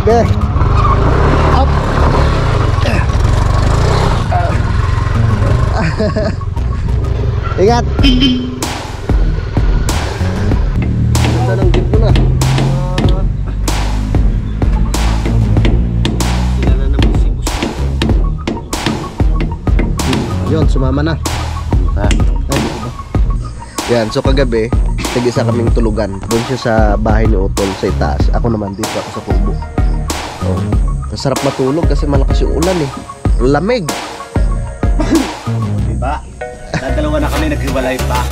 Okay. Up. Ingat. Ganda ng jeep mo na. Yun, sumama na. Ay, diba? Yan, so kagabi tag-isa kaming tulugan. Doon siya sa bahay ni Utol sa itaas. Ako naman dito ako sa kubo. Oh, masarap matulog kasi malakas yung ulan eh. Lamig. Diba? Dalawa na kami naghiwalay pa.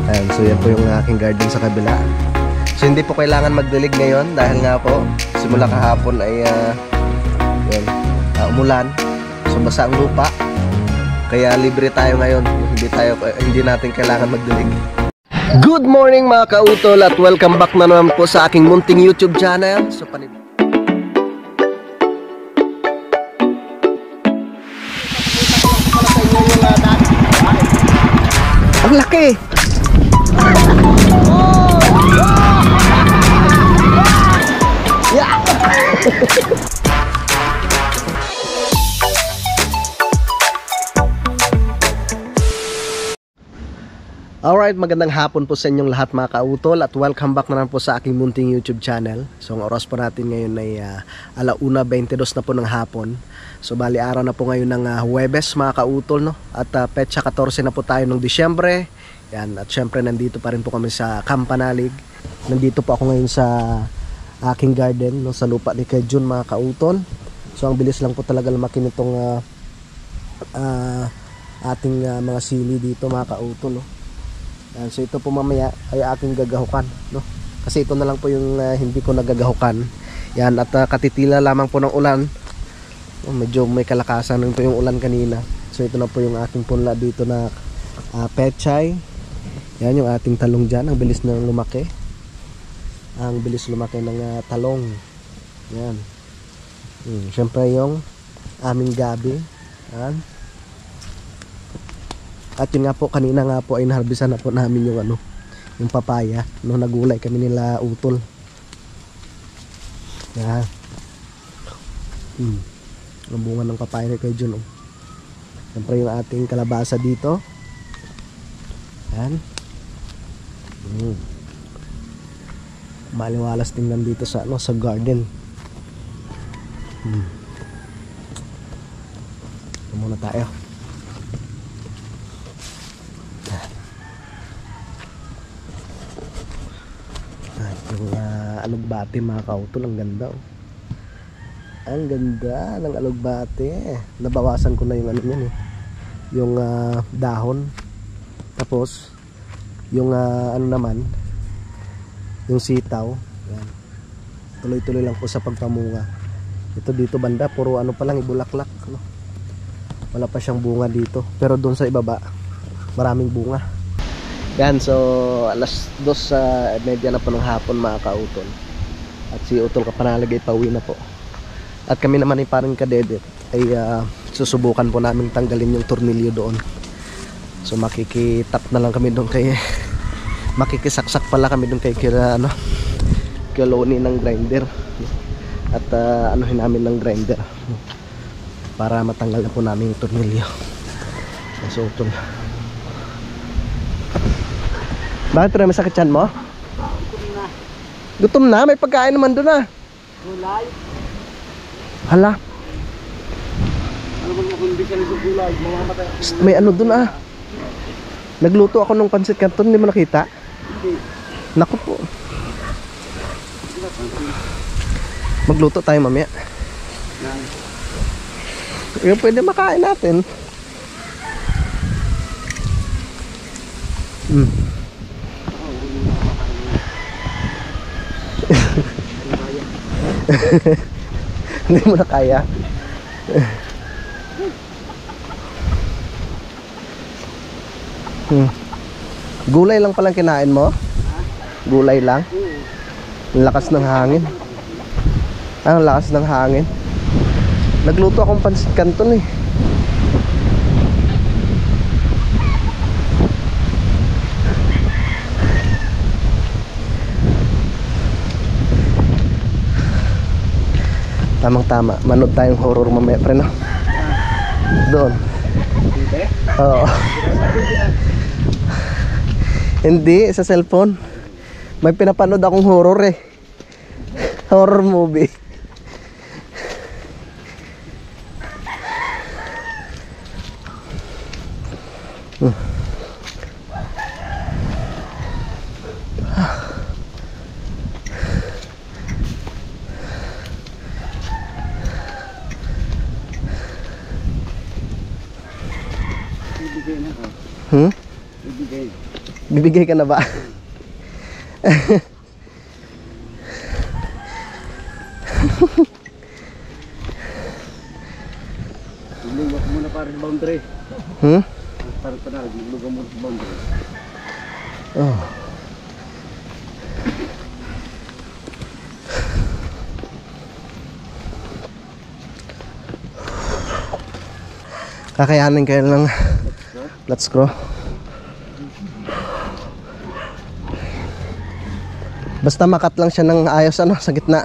Ayan, so yan po yung aking garden sa kabila. So hindi po kailangan magdilig ngayon dahil nga po simula kahapon ay yan, umulan. So basa ang lupa. Kaya libre tayo ngayon. Hindi natin kailangan magdilig. Good morning mga kautol at welcome back na naman po sa aking munting YouTube channel. So ang laki. Yeah. Alright, magandang hapon po sa inyong lahat mga kautol at welcome back na naman po sa aking munting YouTube channel. So ang oras po natin ngayon ay 1:22 na po ng hapon. So bali araw na po ngayon ng Huwebes mga kautol, no? At petsa 14 na po tayo ng Disyembre. Yan, at syempre nandito pa rin po kami sa Campanalig. Nandito po ako ngayon sa aking garden, no? Sa lupa ni Kay Jun mga kautol. So ang bilis lang po talaga lumaki nitong ating mga sili dito mga kautol, no? Yan, so ito po mamaya ay aking gagahukan, no? Kasi ito na lang po yung hindi ko nagagahukan. Yan, at katitila lamang po ng ulan. Medyo may kalakasan rin po yung ulan kanina. So ito na po yung aking punla dito na pechay. Yan yung ating talong dyan. Ang bilis na lumaki. Ang bilis lumaki ng talong. Yan. Siyempre yung aming gabi. Yan. At yun nga po, kanina nga po ay naharbisan na po namin yung yung papaya. No, nagulay kami nila Utol. Yan. Ang bunga ng papaya ni Kay Jun. Siyempre yung ating kalabasa dito. Yan. Maliwalas tingnan dito sa sa garden. Ito muna tayo. Yung alugbate mga kautol, ang ganda oh. Ang ganda ng alugbate. Nabawasan ko na yung niyan eh. Yung dahon. Tapos yung naman yung sitaw. Yan. Tuloy-tuloy lang po sa pagpamunga. Ito dito banda puro pa lang ibulaklak, no? Wala pa siyang bunga dito. Pero doon sa ibaba maraming bunga. Yan, so alas 2:30 na po ng hapon mga kautol. At si Utol Kapanalig ay pauwi na po. At kami naman ay parang kadedet ay susubukan po namin tanggalin yung tornilyo doon. So makikitap na lang kami doon kay makikisaksak pala kami doon kay Kiloni ng grinder. At anuhin namin ng grinder para matanggal na po namin yung tornilyo. So Utol, bakit rin masakit yan mo? Gutom na. Gutom na? May pagkain naman doon ah. Gulay. Hala. Ano bang nakundi ka sa gulay? Mamamatay ako. May doon ah. Nagluto ako ng pansit canton, hindi mo nakita? Hindi. Naku po. Magluto tayo mamaya. Yung pwede makain natin. Hindi mo na kaya. Gulay lang palang kinain mo? Gulay lang? Ang lakas ng hangin. Ang lakas ng hangin. Nagluto akong pansit canton eh. Tamang tama. Manood tayong horror mamaya pre no? Doon. Oo. Hindi, sa cellphone. May pinapanood akong horror eh. Horror movie. Bibigay ka na ba? Lulog muna para sa boundary. Para pa na, lulog muna sa boundary. Oh. Kakayanin kayo ng let's go. Basta makat lang siya ng ayos ano sa gitna.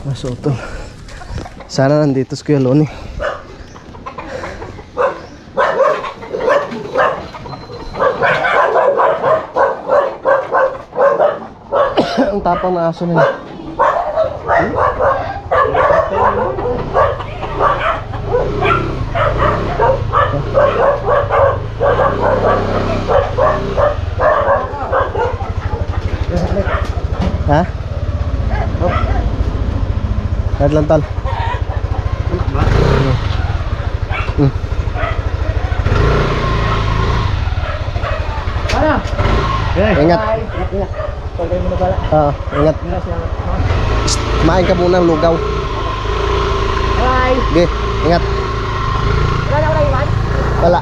Masutol. Sana nandito si Kuya Loni. Ang tapang na aso nila. Ha? Kahit lang tal. Ingat. Oo, ingat. Kumain ka muna ng lugaw. Sige, ingat. Wala.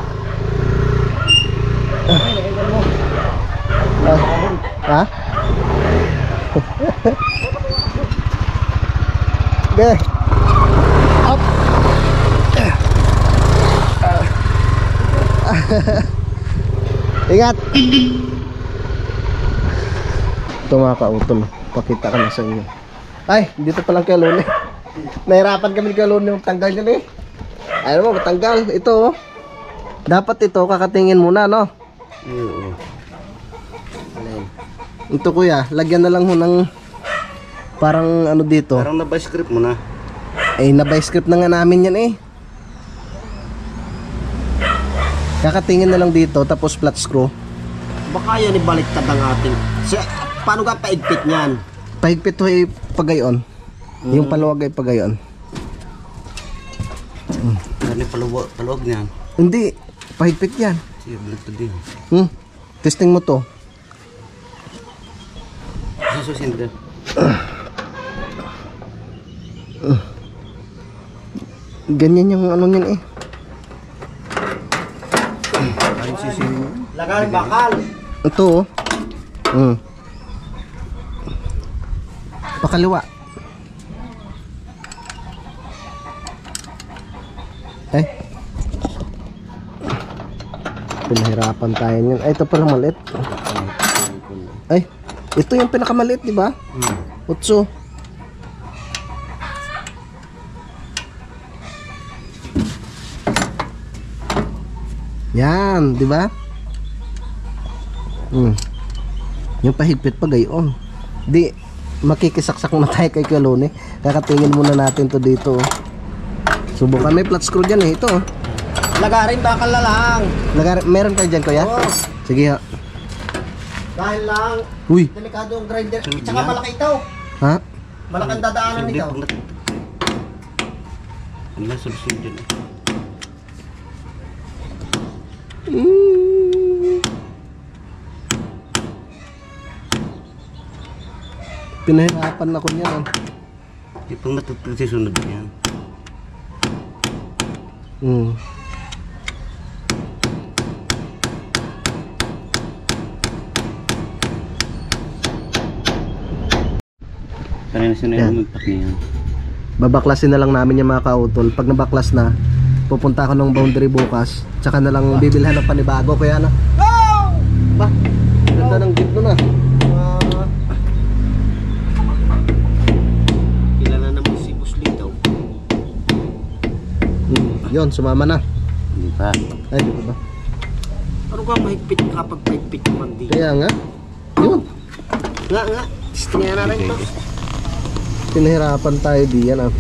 Ha? Sige. Up. Ingat. Ito mga kautol, pakita ka na sa inyo. Ay, dito pa lang kay Loni. Nahirapan kami kay Loni magtanggal yan eh. Ayaw mo, matanggal. Ito oh. Dapat ito, kakatingin muna no? Oo. Ito kuya, lagyan na lang ho ng parang ano dito. Parang nabay script mo na. Eh, nabay script na nga namin yan eh. Kakatingin na lang dito, tapos flat screw. Baka yan ibaliktad ang ating... Paano ka paigpit niyan? Pahigpit ho ay pagayon. Yung paluwag ay pagayon. Ano paluwag niyan? Hindi, pahigpit yan. Sige, baliktad din. Testing mo to. Sususin din. Ganyan yung ano niyan eh. Ay, sususin mo. Lagang bakal. Ito oh. Pakaliwa. Eh. Pinahirapan tayo niyan. Ay, ito pala maliit. Ay, ito yung pinakamaliit, di ba? Utso. Yan, di ba? Yung pahigpit pa gayon. Di makikisaksak na tayo kay Kuya Loni. Kakatingin muna natin to dito. Subukan, may flat screw dyan eh. Ito oh. Lagarin bakal na lang. Meron kayo dyan kuya? Oo. Sige ha. Dahil lang. Uy. Delikado ang grinder. Tsaka malaki ito. Ha? Malaking dadaanan nito. Ano na solusyon dyan eh. Pinahirapan ako niyan. Di pang natutulog sa sunod yan. Sanay na Yan. magpak niya. Babaklasin na lang namin yung mga kautol. Pag nabaklas na, pupunta ako ng boundary bukas. Tsaka na lang bibilhan ng panibago. Kaya na. Ba? Ganda ng jeep nun ah. Kilala naman si Boss Lito. Yun, sumama na. Hindi pa. Ay, di ba ba? Ano ka mahigpit kapag mahigpit naman di? Kaya nga. Yun. Nga. Tingnan na rin to. Pinahirapan tayo diyan ah.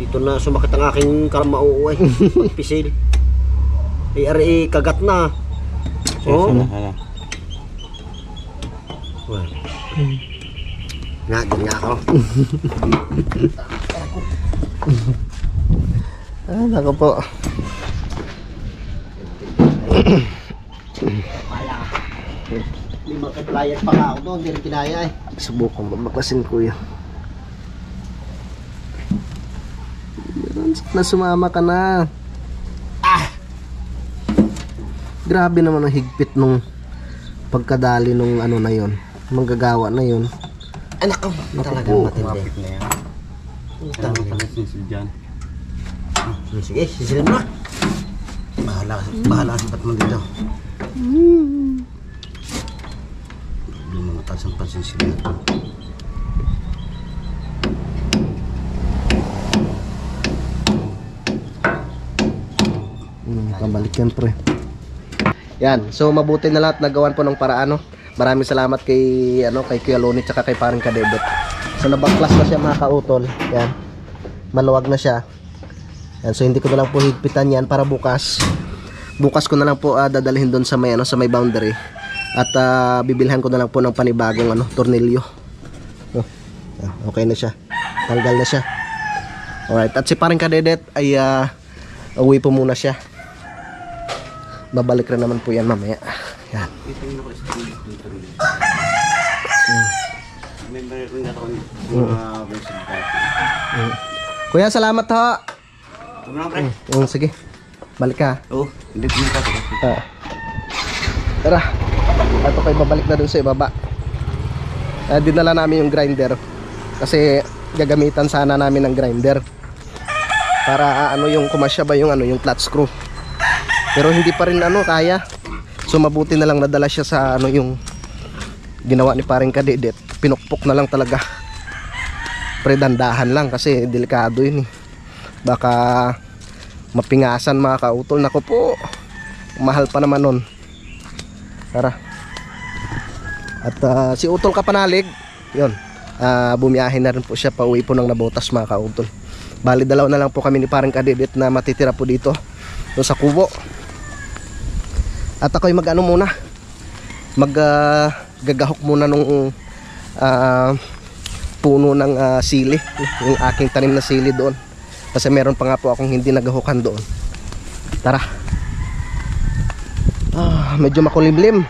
Dito na sumakit ang aking karamao eh. Pagpisil. ARE kagat na. Oh. Well. Nga, dyan nga ako. Ah, nako po. May mga pliers pa nga ako doon, hindi rin kinaya eh. Subukan babaklasin kuya. Sana sumama ka na. Grabe naman ang higpit nung pagkadali nung ano na yon, manggagawa na yon. Anak ko, talagang matindi. Mapit na yan. Tama ka na sisil dyan. Sige, sisilin mo na. Bahala si Batman dito. Hindi mga taas ang pansisil na ito. Pabalik yan pre. Yan, so mabuti na lahat nagawan po ng paraan no. Maraming salamat kay kay Kuya Loni tsaka kay Paring Kadebet. So nabaklas na siya mga kautol. Yan. Maluwag na siya. Yan, so hindi ko na lang po higpitan yan para bukas. Bukas ko na lang po dadalhin doon sa may sa may boundary. At bibilhan ko na lang po ng panibagong tornilyo. Okay na siya. Tanggal na siya. Alright, at si Paring Kadedet ay uwi po muna siya. Babalik rin naman po yan mamaya. Yan. May meron na ako mga version dati. Kuya, salamat ho. Tama na pre. Sige. Balik ka. Oo, hindi ko na pa. Tara. Ito kayo babalik na dun sa ibaba. Dinala namin yung grinder. Kasi gagamitan sana namin ng grinder. Para yung kumasya ba yung yung flat screw. Pero hindi pa rin kaya. So mabuti na lang nadala siya sa yung ginawa ni Paring Kadedet. Pinukpok na lang talaga. Predandahan lang kasi delikado yun eh. Baka mapingasan mga kautol. Nako po. Mahal pa naman nun. Tara. At si Utol Kapanalig, yun. Bumiyahin na rin po siya pauwi po ng Nabotas mga kautol. Bali dalaw na lang po kami ni Paring Kadedet na matitira po dito doon sa kubo. At ako'y muna gagahok muna nung puno ng sili, yung aking tanim na sili doon. Kasi meron pa nga po akong hindi nagahukan doon. Tara. Medyo makulimlim.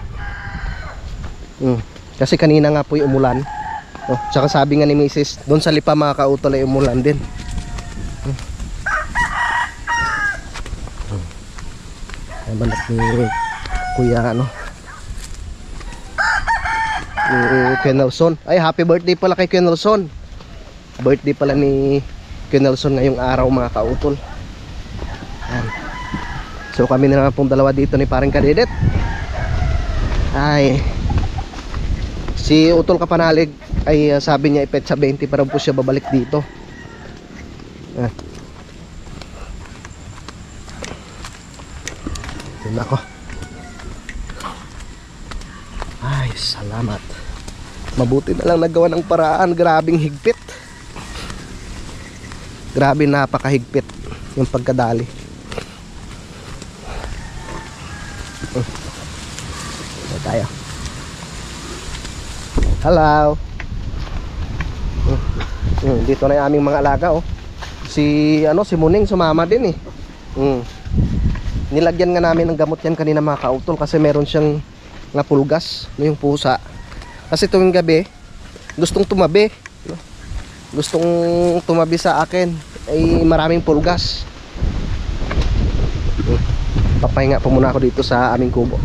Kasi kanina nga po yung umulan. Tsaka sabi nga ni Mrs. doon sa lipa mga kautol ay umulan din. Ay balak ni Kuya ni Kuya Nelson. Ay happy birthday pala kay Kuya Nelson. Birthday pala ni Kuya Nelson ngayong araw mga kautol. Ayan. So kami na lang pong dalawa dito ni Paring Kadedet. Ay si Utol Kapanalig ay sabi niya ipet sa 20 para po siya babalik dito. Yun ako. Ay salamat. Mabuti na lang nagawa ng paraan. Grabing higpit. Grabe napakahigpit yung pagkadali. Tayo. Hello. Dito na yung aming mga alaga Si si Muning sumama din eh. Nilagyan nga namin ng gamot yan kanina mga kautol kasi meron siyang pulgas yung pusa. Kasi tuwing gabi gustong tumabi. Gustong tumabi sa akin ay maraming pulgas. Papahinga po muna ako dito sa aming kubo.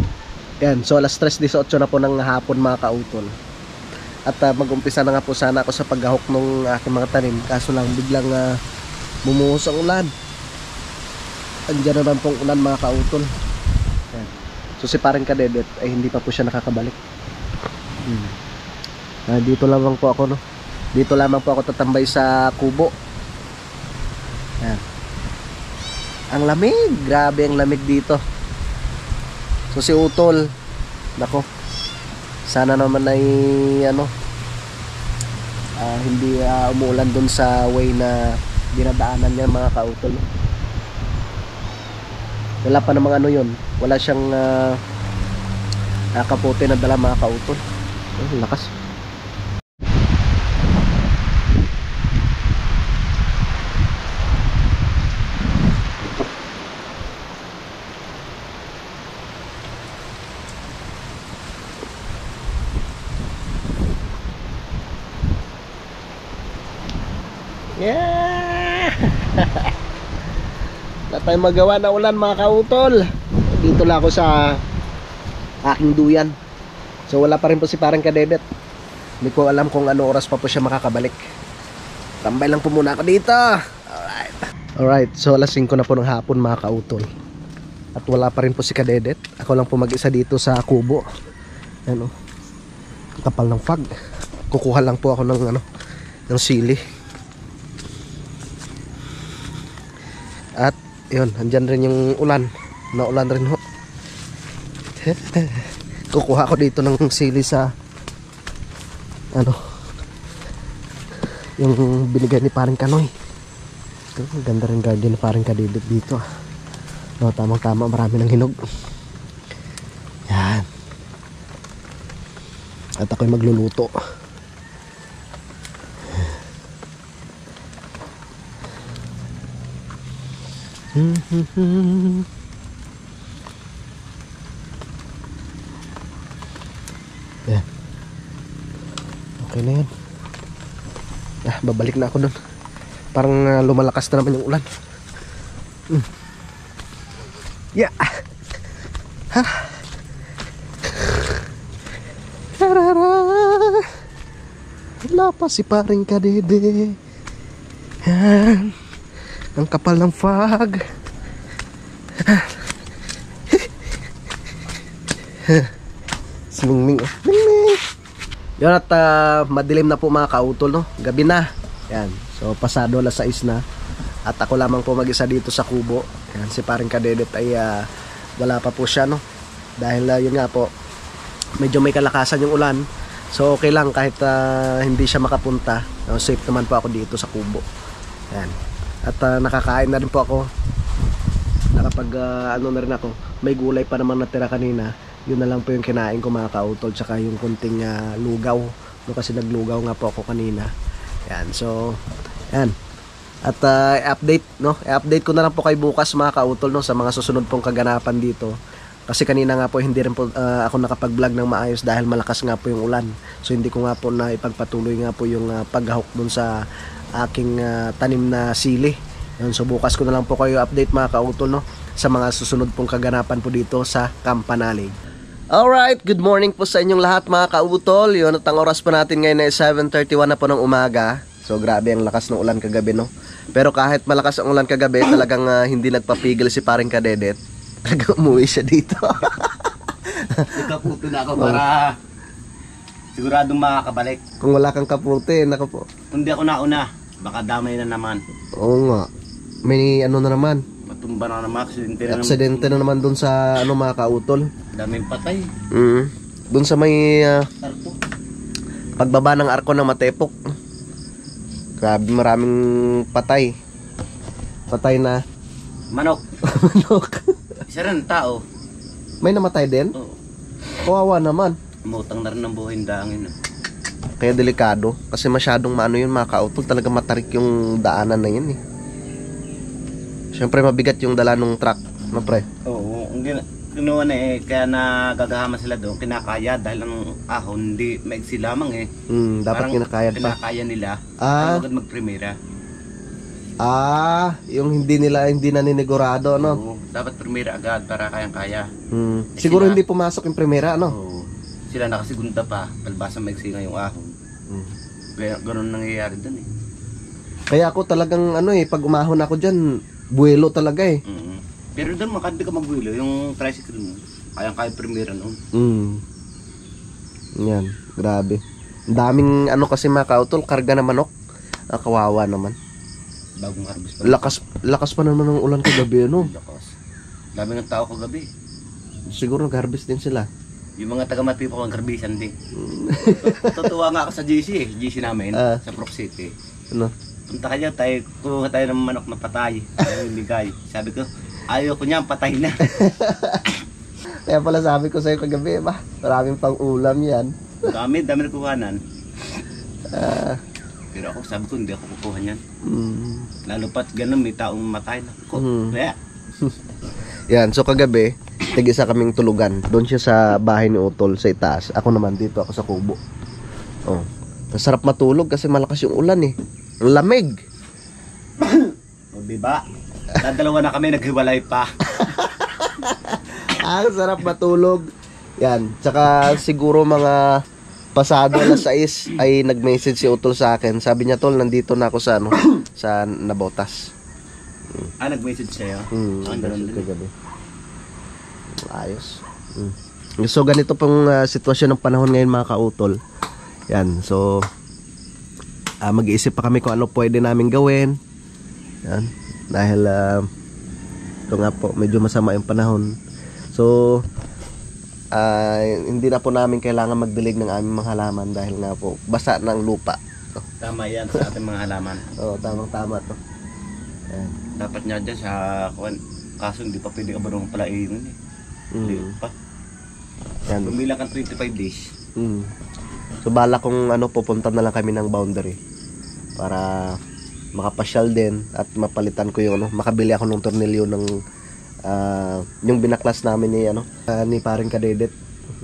Yan, so alas 3:18 na po ng hapon mga kautol. At mag-umpisa na nga po sana ako sa paghahok ng aking mga tanim. Kaso lang biglang bumuhos ang ulan. Andiyan naman pong ulan mga kautol. Ayan. So si parang Kadedet ay hindi pa po siya nakakabalik. Dito lamang po ako, no? Dito lamang po ako tatambay sa kubo. Ayan. Ang lamig, grabe ang lamig dito. So si Utol, nako, sana naman ay hindi umuulan dun sa way na dinadaanan niya mga kautol. Wala pa namang yun, wala siyang kapote na dala mga kautol. Lakas. Yeah! Wala tayong magawa na ulan mga kautol. Dito lang ako sa aking duyan. So wala pa rin po si parang Kadedet. Hindi ko alam kung ano oras pa po siya makakabalik. Tambay lang po muna ako dito. Alright, so alas 5 na po ng hapon mga kautol. At wala pa rin po si Kadedet. Ako lang po mag-isa dito sa kubo. Ano? Kapal ng fog. Kukuha lang po ako ng sili. At yun, andyan rin yung ulan. Naulan rin ho. Kukuha ko dito ng sili sa yung binigay ni parang Kanoy. Ganda rin garden ni parang Kadedet dito. Tamang tama, marami ng hinog. Yan. At ako'y magluluto. Yan. Okay na yan. Babalik na ako dun. Parang lumalakas na naman yung ulan. Yeah. Ha. Wala pa si paring Kadede. Yan. Ang kapal ng fog. Sinungming. Yan at madilim na po mga kautol, no? Gabi na. Yan. So pasado alas 6 na. At ako lamang po mag-isa dito sa kubo. Yan, si paring Kadedet ay wala pa po siya, no? Dahil yun nga po, medyo may kalakasan yung ulan. So okay lang kahit hindi siya makapunta. Safe naman po ako dito sa kubo. Yan. At nakakain na rin po ako. Nakapag na rin ako. May gulay pa naman natira kanina. Yun na lang po yung kinain ko mga kautol. Tsaka yung kunting lugaw. No, kasi naglugaw nga po ako kanina. Yan. So yan. At i-update, no? I-update ko na lang po kay bukas mga kautol, no, sa mga susunod pong kaganapan dito. Kasi kanina nga po hindi rin po ako nakapag-vlog ng maayos dahil malakas nga po yung ulan. So hindi ko nga po na ipagpatuloy nga po yung paghahok dun sa aking tanim na sili. Yun, so bukas ko na lang po kayo update mga kautol, no, sa mga susunod pong kaganapan po dito sa Campanalig. Alright, good morning po sa inyong lahat mga kautol. Yun, at ang oras po natin ngayon ay 7:31 na po ng umaga. So grabe ang lakas ng ulan kagabi, no. Pero kahit malakas ang ulan kagabi, talagang hindi nagpapigil si paring Kadedet. Umuwi siya dito. Nagkaputo na ako para siguradong makakabalik. Kung wala kang kaputi, nako po. Kung di ako nauna, baka damay na naman. Oo nga. May na naman. Matumba na naman, Aksidente na naman dun sa mga kautol. Daming patay. Dun sa may Arko. pagbaba ng arko ng Matepok. Grabe, maraming patay. Patay na Manok. manok. Isa rin tao. May namatay din? Oo. Kawawa naman. Umutang na rin ng buhay dangin. Kaya delikado. Kasi masyadong yun mga kautol. Talaga matarik yung daanan na yun eh. Siyempre mabigat yung dala ng truck. No pre? Oo. Kinuha na kaya nagagahama sila doon. Kinakaya dahil ang ahon hindi maigsi lamang eh. Dapat kinakayad pa. Kinakaya nila. Ah. Agad magprimera. Yung hindi na ninigurado, no? Oo. Dapat primera agad para kayang-kaya. Siguro sila- hindi pumasok yung primera, no? Oo. Sila nakasigunda pa. Palbasa maigsi nga yung ahon. Kaya ganun nangyayari dun eh. Kaya ako talagang ano eh, pag umahon ako dyan, buwelo talaga eh. Pero doon makandi ka magwilo, yung tricycle mo, kayang-kaya primera noon. Yan, grabe. Ang daming ano kasi mga kautol, karga na manok. Kawawa naman. Bagong harvest pa. Lakas pa naman ng ulan kagabi, ano? Lakas. Dami ng tao kagabi. Siguro nag-harvest din sila. Yung mga taga-Matipo ang harbisan din. Tutuwa nga ako sa GC eh. GC namin, sa Proc City. Ano? Punta ka dyan, kuha tayo ng manok na patay. Ayaw bigay. Sabi ko, ayaw ko niyan, patay na. Kaya pala sabi ko sa'yo kagabi, maraming pang ulam yan. Dami na kuhanan. Pero ako sabi ko, hindi ako kukuha niyan. Lalo pat ganun, may taong matay na. Kaya. Yan, so kagabi, tig-isa kaming tulugan. Doon siya sa bahay ni Utol sa itaas. Ako naman dito, ako sa kubo. Oh. Masarap matulog kasi malakas yung ulan eh. Ang lamig. O diba? Dalawa na kami, naghiwalay pa. Ang sarap matulog. Yan, tsaka siguro mga pasado alas 6 ay nag-message si Utol sa akin. Sabi niya, Tol, nandito na ako sa ano, sa Nabotas. Nag-message sa'yo? Ganun din kagabi. Ayos. So ganito pong sitwasyon ng panahon ngayon mga kautol. Yan, so mag-iisip pa kami kung ano pwede namin gawin. Yan, dahil ito nga po, medyo masama yung panahon. So hindi na po namin kailangan magdilig ng aming mga halaman dahil nga po basa ng lupa. Tama yan sa ating mga halaman. Oo, tamang-tama to. Yan. Dapat nga dyan sa kuwan. Kaso hindi pa pwede ka ba nung pala yun eh. Hindi pa. Yan. Bumilang kang 25 days. So bala kung ano, pupunta na lang kami ng boundary para makapasyal din at mapalitan ko yung ano, makabili ako ng tornilyo ng yung binaklas namin ni ano, ni Paring Kadedet,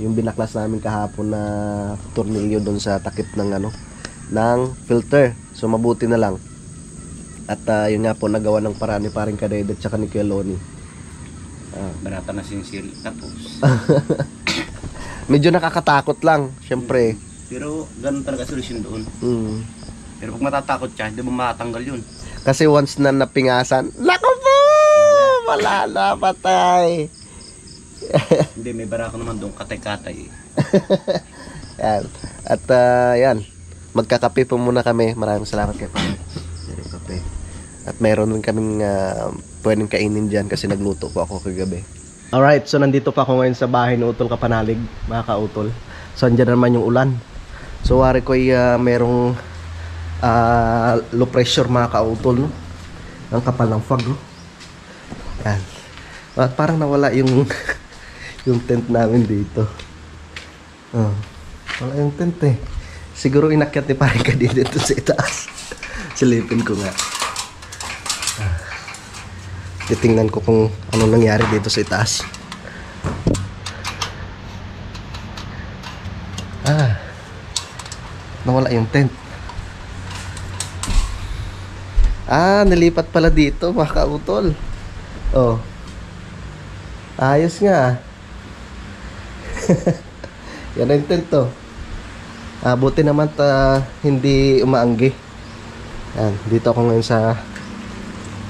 yung binaklas namin kahapon na tornilyo doon sa takip ng ano, ng filter. So mabuti na lang. At yun nga po, nagawa ng paraan ni Paring Kadedet tsaka ni Kuya Loni. Barata na sinsil. Tapos. Medyo nakakatakot lang, syempre. Pero ganun talaga solusyon doon. Pero pag matatakot siya, hindi mo matanggal yun. Kasi once na napingasan, naku po! Wala na, patay. Hindi, may barako naman doon, katay-katay eh. Yan. At yan, magkakape po muna kami. Maraming salamat kay Pare. Kape. At meron rin kaming pwedeng kainin dyan kasi nagluto po ako kagabi. Alright, so nandito pa ako ngayon sa bahay ni Utol Kapanalig, mga kautol. So andyan naman yung ulan. So wari ko ay merong low pressure mga kautol, no? Ang kapal ng fog, no? Yan. At parang nawala yung yung tent namin dito. Wala yung tent eh. Siguro inakyat ni Paring Kadedet dito sa itaas. Silipin ko nga. Titingnan ko kung anong nangyari dito sa itaas. Nawala yung tent. Nilipat pala dito mga kautol. Oh. Ayos nga. Yan ang tent to. Buti naman hindi umaanggi. Yan, dito ako ngayon sa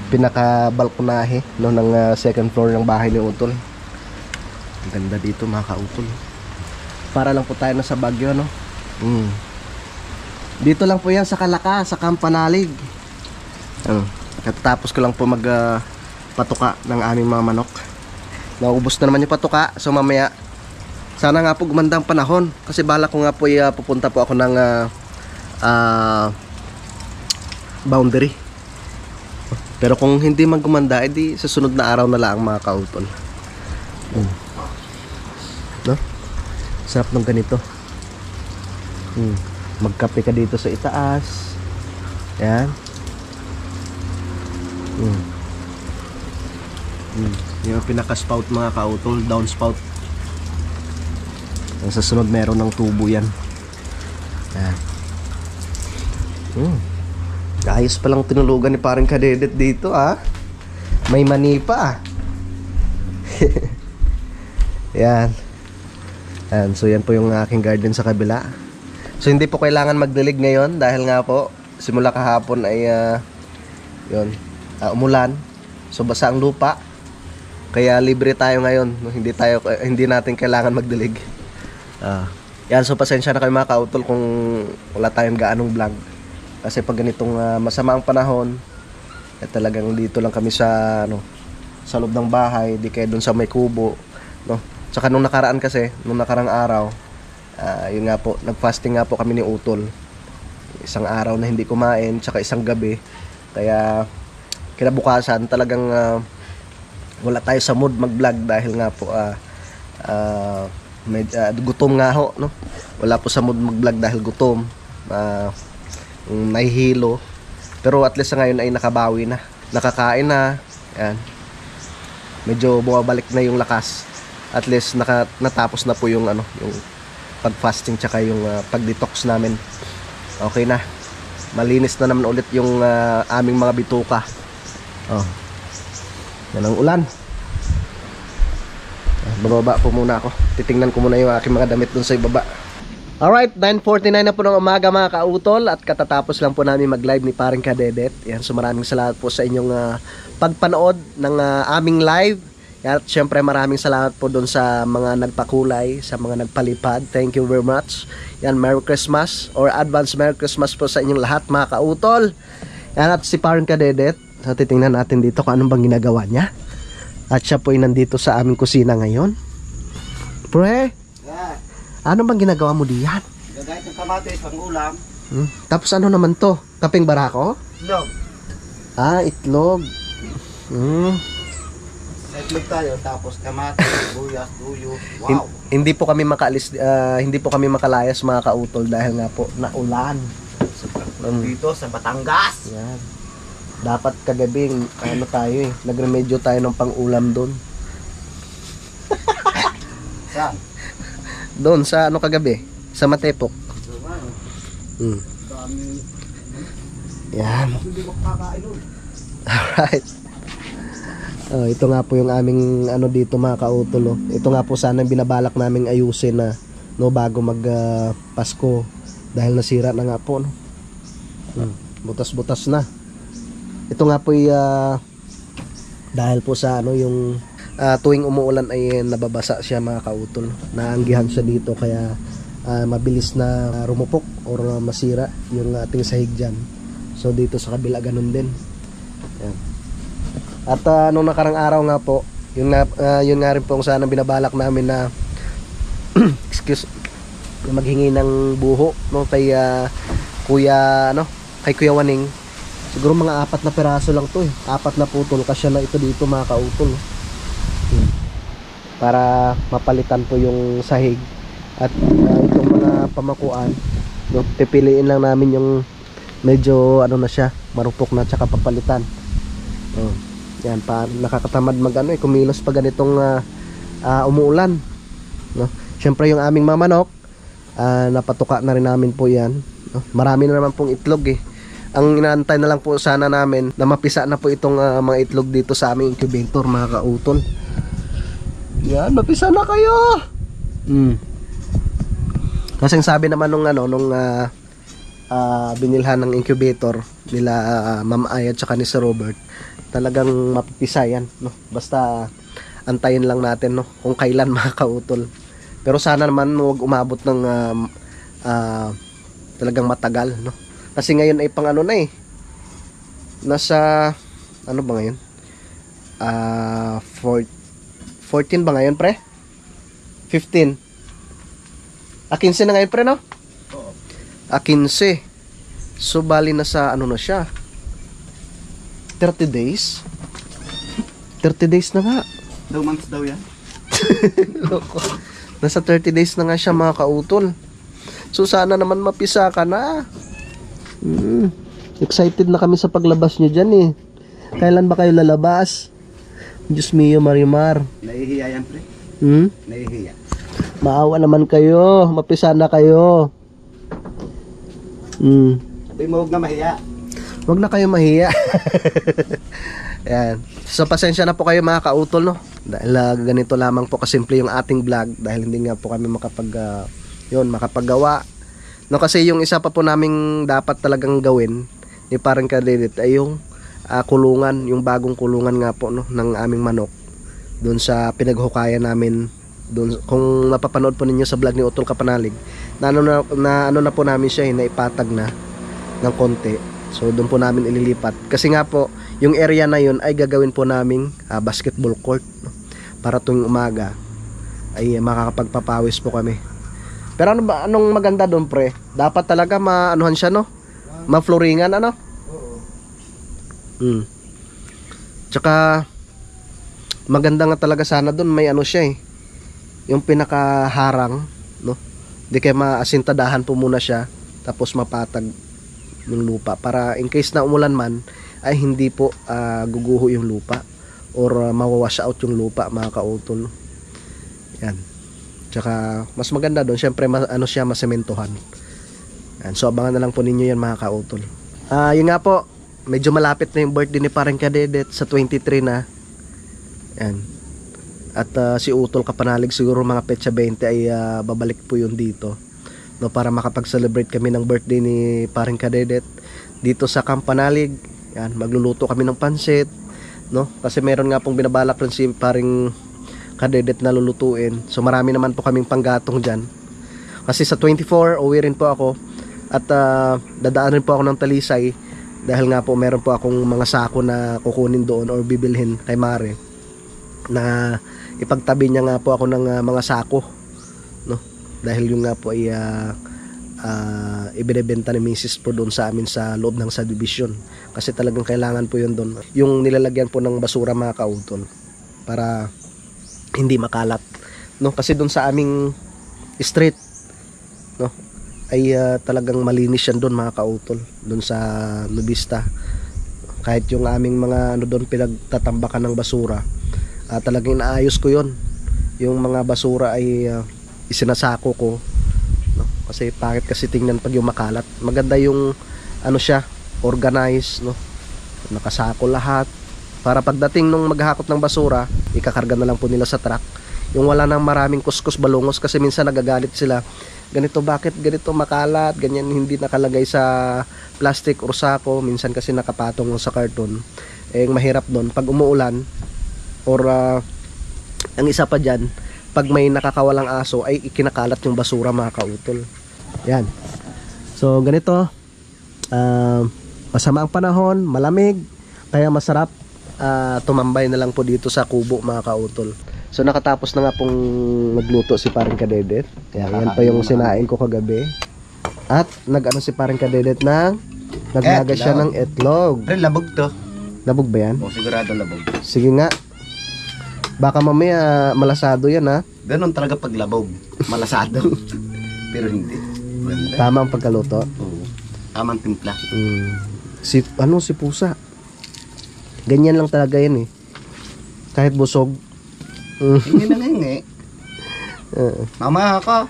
pinaka-balkonahe no, ng second floor ng bahay ni Utol. Ang ganda dito mga kautol. Para lang po tayo na sa Baguio, no? Dito lang po yan sa Kalaka, sa Kampanalig. Katapos ko lang po patuka ng aming mga manok. Naubos na naman yung patuka. So mamaya, sana nga po gumanda ang panahon. Kasi bala ko nga po pupunta po ako ng boundary. Pero kung hindi man gumanda, edi sa sunod na araw na lang mga kautol. No? Sarap ng ganito. Magkape ka dito sa itaas. Yan. Yung pinaka-spout mga kautol, down spout. Sa sunod meron ng tubo yan. Yan. Ayos palang tinulugan ni Paring Kadedet dito, may mani pa. Yan. So yan po yung aking garden sa kabila. So hindi po kailangan magdilig ngayon dahil nga po simula kahapon ay umulan. So basa ang lupa. Kaya libre tayo ngayon. Hindi natin kailangan magdilig. Yan, so pasensya na kayo mga kautol kung wala tayong gaanong vlog. Kasi pag ganitong masama ang panahon, talagang dito lang kami sa sa loob ng bahay, di kayo dun sa may kubo, no? Tsaka nung nakaraan kasi, nung nakarang araw, yun nga po, nag-fasting nga po kami ni Utol. Isang araw na hindi kumain, tsaka isang gabi. Kaya kinabukasan talagang wala tayo sa mood mag-vlog dahil nga po gutom nga ho, no? Wala po sa mood mag-vlog dahil gutom, nahihilo. Pero at least ngayon ay nakabawi na, nakakain na, yan. Medyo bumabalik na yung lakas. At least natapos na po yung yung pag-fasting tsaka yung pag-detox namin. Okay na. Malinis na naman ulit yung aming mga bituka. Yan ang ulan. Bababa po muna ako. Titingnan ko muna yung aking mga damit dun sa ibaba. Alright, 9:49 na po ng umaga mga kautol. At katatapos lang po namin mag-live ni Paring Kadedet. Yan, so maraming salamat po sa inyong pagpanood ng aming live. At syempre maraming salamat po doon sa mga nagpakulay, sa mga nagpalipad. Thank you very much. Yan, Merry Christmas or Advance Merry Christmas po sa inyong lahat mga kautol. Yan, at si Paring Kadedet, so titingnan natin dito kung anong bang ginagawa niya. At siya po ay nandito sa aming kusina ngayon. Pre, ano bang ginagawa mo diyan? Gagayat ng kamatis, pang ulam. Tapos ano naman to? Kaping barako? Itlog. Itlog. Itlog tayo, tapos kamatis, buyas, duyo. Wow. Hindi po kami makaalis, hindi po kami makalayas mga kautol dahil nga po naulan. Dito sa Batangas. Yan. Dapat kagabing tayo nagremedyo tayo ng pang-ulam doon. Saan? Doon sa kagabi, sa Matepok. Yan. Alright. Ito nga po yung aming dito mga kautol. Ito nga po sana binabalak naming ayusin na bago mag Pasko dahil nasira na nga po butas-butas na. Ito nga po dahil po sa yung tuwing umuulan ay nababasa siya mga kautol. Naanggihan siya dito kaya mabilis na rumupok or masira yung ating sahig dyan. So dito sa kabila ganun din. Yan. At nung nakarang araw nga po, yun nga rin po kung saan binabalak namin na maghingi ng buho kay kay Kuya Waning. Siguro mga 4 na peraso lang to 4 na putol kasya na ito dito mga kautol. Para mapalitan po yung sahig. At itong mga pamakuan, pipiliin lang namin yung medyo na siya, marupok na tsaka papalitan. Yan, nakakatamad kumilos pag ganitong umuulan. Siyempre yung aming mamanok, napatuka na rin namin po yan. Marami na naman pong itlog Ang inaantay na lang po sana namin na mapisa na po itong mga itlog dito sa aming incubator mga kautol. Yan, mapisa na kayo. Kasi sabi naman nung binilhan ng incubator nila Ma'am Ay at saka ni Sir Robert, talagang mapipisa yan, basta antayin lang natin kung kailan mga kautol. Pero sana naman huwag umabot ng talagang matagal kasi ngayon ay pang nasa ba ngayon 14 ba ngayon pre? 15 15 na ngayon pre 15. So bali na sa na siya 30 days 30 days na nga. 2 months daw yan. Loko. Nasa 30 days na nga siya mga kautol. So sana naman mapisa ka na. Excited na kami sa paglabas nyo dyan Kailan ba kayo lalabas? Diyos mio Marimar. Nahihiya yan pre. Nahihiya. Maawa naman kayo. Mapisa na kayo. Sabi mo huwag na mahiya. Huwag na kayo mahiya. Yan. So pasensya na po kayo mga kautol dahil ganito lamang po kasimple yung ating vlog dahil hindi nga po kami makapaggawa No, kasi yung isa pa po naming dapat talagang gawin ni parang Kadedit ay yung kulungan, yung bagong kulungan nga po no, ng aming manok doon sa pinaghukayan namin doon. Kung napapanood po ninyo sa vlog ni Utol Kapanalig na ano na po namin siya, naipatag na ng konti. So doon po namin ililipat kasi nga po yung area na yun ay gagawin po naming basketball court no? Para tuwing umaga ay makakapagpapawis po kami. Pero ano ba, anong maganda doon pre? Dapat talaga maanuhan siya no? Ma-flooringan ano? Oo. Tsaka maganda nga talaga sana doon may ano siya yung pinakaharang no? Di kaya maasintadahan po muna siya tapos mapatag yung lupa para in case na umulan man ay hindi po guguho yung lupa or mawawash out yung lupa mga kautol. Yan. Tsaka mas maganda doon syempre ano siya masementohan. Yan. So abangan na lang po ninyo yan mga kautol. Yun nga po, medyo malapit na yung birthday ni parang Kadedit sa 23 na. Yan. At si Utol Kapanalig siguro mga petsa 20 ay babalik po yun dito no, para makapag-celebrate kami ng birthday ni parang Kadedit dito sa Kampanalig. Yan, magluluto kami ng pansit no, kasi meron nga pong binabalak rin si parang Kadedit na lulutuin. So marami naman po kaming panggatong dyan kasi sa 24 uwi rin po ako at dadaan rin po ako ng Talisay dahil nga po meron po akong mga sako na kukunin doon or bibilhin kay Mare na ipagtabi niya nga po ako ng mga sako no, dahil yung nga po ay ibinebenta ni Mrs. po doon sa amin sa loob ng subdivision kasi talagang kailangan po yun doon, yung nilalagyan po ng basura mga kautol para hindi makalat no, kasi doon sa aming street no ay talagang malinis yan doon mga kautol doon sa Nubista. Kahit yung aming mga ano doon pinagtatambakan ng basura talagang inaayos ko yon, yung mga basura ay isinasako ko no? Kasi bakit kasi tingnan pag yung makalat, maganda yung ano siya organized no, nakasako lahat para pagdating nung maghakot ng basura ikakarga na lang po nila sa truck, yung wala nang maraming kuskus balungos kasi minsan nagagalit sila, ganito bakit ganito makalat ganyan, hindi nakalagay sa plastic or sako, minsan kasi nakapatong sa karton. Mahirap doon pag umuulan or ang isa pa dyan pag may nakakawalang aso ay ikinakalat yung basura mga kautol. Yan, so ganito masama ang panahon, malamig kaya masarap tumambay na lang po dito sa kubo mga kautol. So nakatapos na nga pong magluto si parang Kadedit. Yan pa yung sinain ko kagabi. At nag-ano si parang Kadedit ng naglaga siya ng etlog. Pero labog to. Labog ba yan? O sigurado labog. Sige nga. Baka mamaya malasado yan ha. Ganon talaga pag labog. Malasado. Pero hindi. Ganda. Tama ang pagkaluto. Oo. Tamang timpla. Si pusa. Ganyan lang talaga yan kahit busog. Hindi na hingi. Mama ako.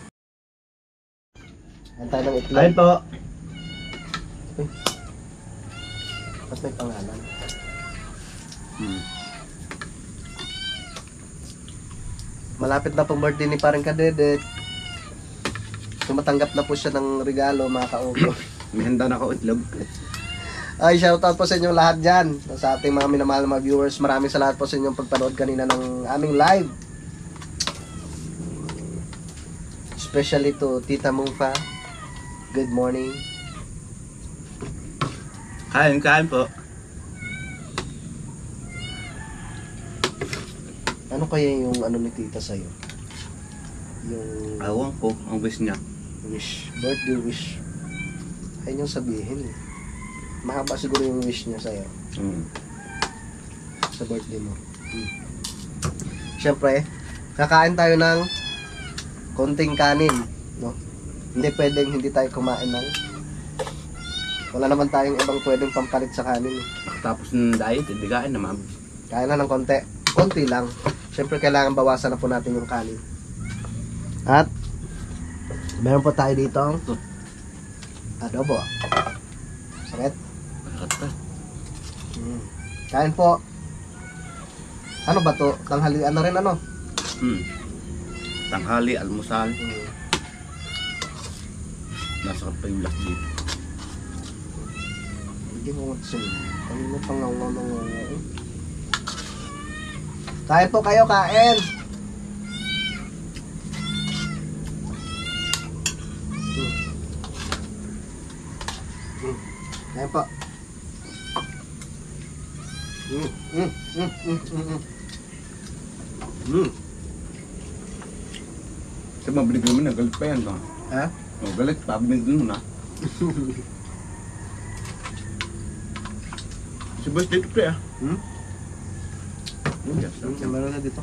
Antay ng itlog. Ayun po. Mas may pangalan. Malapit na pong birthday ni parang Kadedit. Tumatanggap na po siya ng regalo mga kaupo. May handa na ako itlog. Ay, shoutout po sa inyong lahat dyan. Sa ating mga minamahal na mga viewers. Maraming salamat po sa inyong pagpanood kanina ng aming live. Especially to Tita Mungfa. Good morning. Kain po. Ano kaya yung ano ni Tita sa'yo? Yung Awang ko, ang wish niya. wish, birthday wish. Ayun yung sabihin mahaba siguro yung wish niya sa'yo sa birthday mo. Siyempre kakain tayo ng konting kanin no? Hindi pwedeng hindi tayo kumain ng wala naman tayong ibang pwedeng pampalit sa kanin Tapos ng diet, hindi kain naman. Kain na ng konti lang. Siyempre kailangan bawasan na po natin yung kanin. At meron po tayo dito adobo. Sakit. Kain po. Ano ba to? Tanghalian na rin ano? Tanghali, almusal. Masarap pa yung last dito. Hindi mo matsin. Kanina pang nangangangangaw. Kain po kayo, kain! Kain po. Kasi mabalik naman na, galit pa yan ka. Ha? O, galit pa, binigyan mo na. Si boss dito pre ah. Yes, Meron na dito.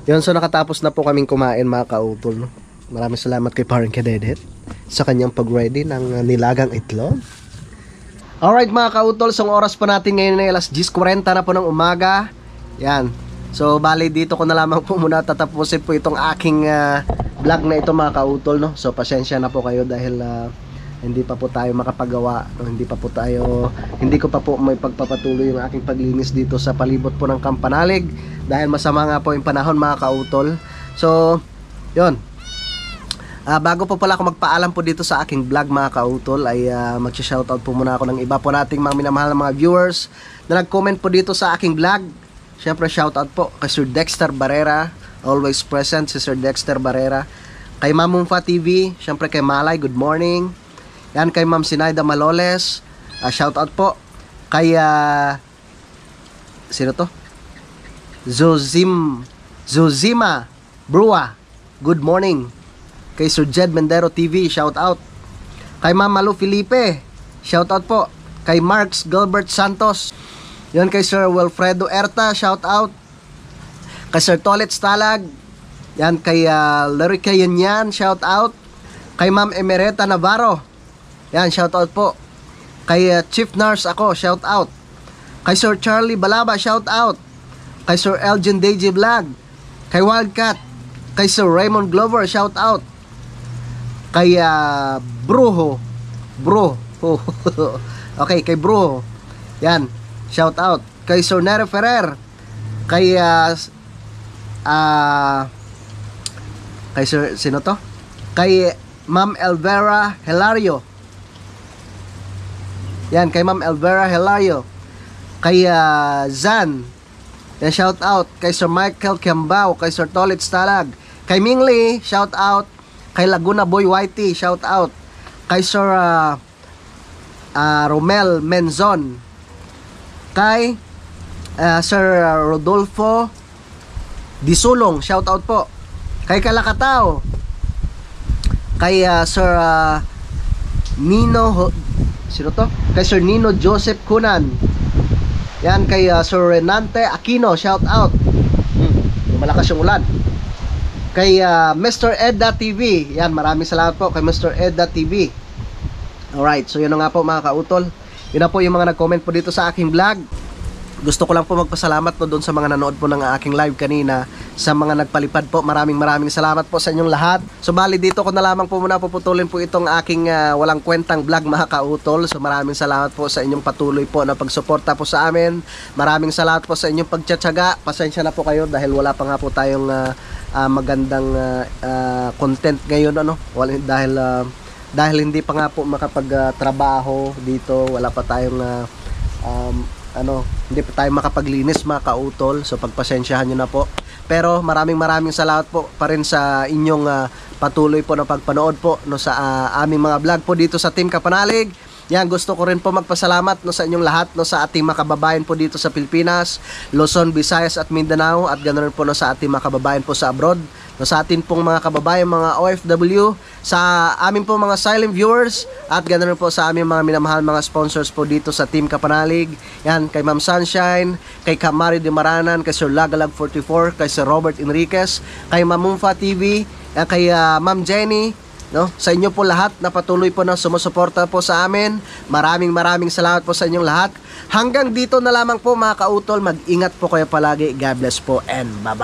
Yun, so nakatapos na po kaming kumain mga kautol. No? Maraming salamat kay Parang Kadedet sa kanyang pag-ready ng nilagang itlog. Alright mga kautol, so ang oras po natin ngayon ay alas 10:40 na po ng umaga. Yan. So bali dito ko na lamang po muna tatapusin po itong aking vlog na ito mga kautol. No? So pasensya na po kayo dahil hindi pa po tayo makapagawa. No? Hindi ko pa po may pagpapatuloy yung aking paglinis dito sa palibot po ng Kampanalig. Dahil masama nga po yung panahon mga kautol. So, yun. Bago po pala ako magpaalam po dito sa aking vlog mga kautol ay mag-shoutout po muna ako ng iba po nating mga minamahal na mga viewers na nag-comment po dito sa aking vlog. Siyempre shoutout po kay Sir Dexter Barrera, always present si Sir Dexter Barrera. Kay Ma'am Mumfa TV, siyempre kay Malay, good morning. Yan kay Ma'am Sinaida Maloles, shoutout po. Kay sino to? Zozima Brua, good morning. Kay Sir Jed Mendero TV, shout out. Kay Ma'am Malu Felipe, shout out po. Kay Marks Gilbert Santos. Yon kay Sir Wilfredo Erta, shout out. Kay Sir Tolet Stalag. Yan kay Lerica Yanyan, shout out. Kay Ma'am Emereta Navarro. Yan, shout out po. Kay Chief Nurse ako, shout out. Kay Sir Charlie Balaba, shout out. Kay Sir Elgin Deji Vlog. Kay Wildcat. Kay Sir Raymond Glover, shout out. Kay Bruho. Okay, kay Bruho. Yan, shout out. Kay Sir Nere Ferrer. Kay kay Sir sino to? Kay Ma'am Elvera Hilario. Yan, kay Ma'am Elvera Hilario. Kay Zan. Yan, shout out. Kay Sir Michael Kiambao. Kay Sir Tolit Stalag. Kay Mingli, shout out. Kay Laguna Boy Whitey, shout out. Kay Sir Romel Menzon. Kay Sir Rodolfo Disulong, shout out po. Kay Kalakatao. Kay Sir Nino sino to? Kay Sir Nino Joseph Kunan. Yan kay Sir Renante Aquino, shout out. Malakas yung ulan. Kay Mr. Edda TV. Yan, maraming salamat po kay Mr. Edda TV. Alright, so yun na nga po mga kautol. Yun na po yung mga nag-comment po dito sa aking vlog. Gusto ko lang po magpasalamat po doon sa mga nanood po ng aking live kanina. Sa mga nagpalipad po, maraming salamat po sa inyong lahat. So bali dito ko na lamang po muna puputulin po itong aking walang kwentang vlog mga kautol. So maraming salamat po sa inyong patuloy po na pagsuporta po sa amin. Maraming salamat po sa inyong pagtsatsaga. Pasensya na po kayo dahil wala pa nga po tayong magandang content ngayon dahil hindi pa nga po makapagtrabaho dito, wala pa tayong hindi pa tayo makapaglinis mga kautol. So pagpasensyahan nyo na po. Pero maraming salamat po pa rin sa inyong patuloy po na pagpanood po sa aming mga vlog po dito sa Team Kapanalig. Yan, gusto ko rin po magpasalamat sa inyong lahat sa ating mga kababayan po dito sa Pilipinas, Luzon, Visayas at Mindanao, at ganoon po sa ating mga kababayan po sa abroad. Sa atin pong mga kababayan, mga OFW, sa aming po mga silent viewers, at ganoon po sa aming mga minamahal mga sponsors po dito sa Team Kapanalig. Yan, kay Ma'am Sunshine, kay Kamari de Maranan, kay Sir Lagalag 44, kay Sir Robert Enriquez, kay Ma'am Mumfa TV, kay Ma'am Jenny, sa inyo po lahat na patuloy po na sumusuporta po sa amin. Maraming salamat po sa inyong lahat. Hanggang dito na lamang po mga kautol. Mag-ingat po kayo palagi. God bless po and bye-bye.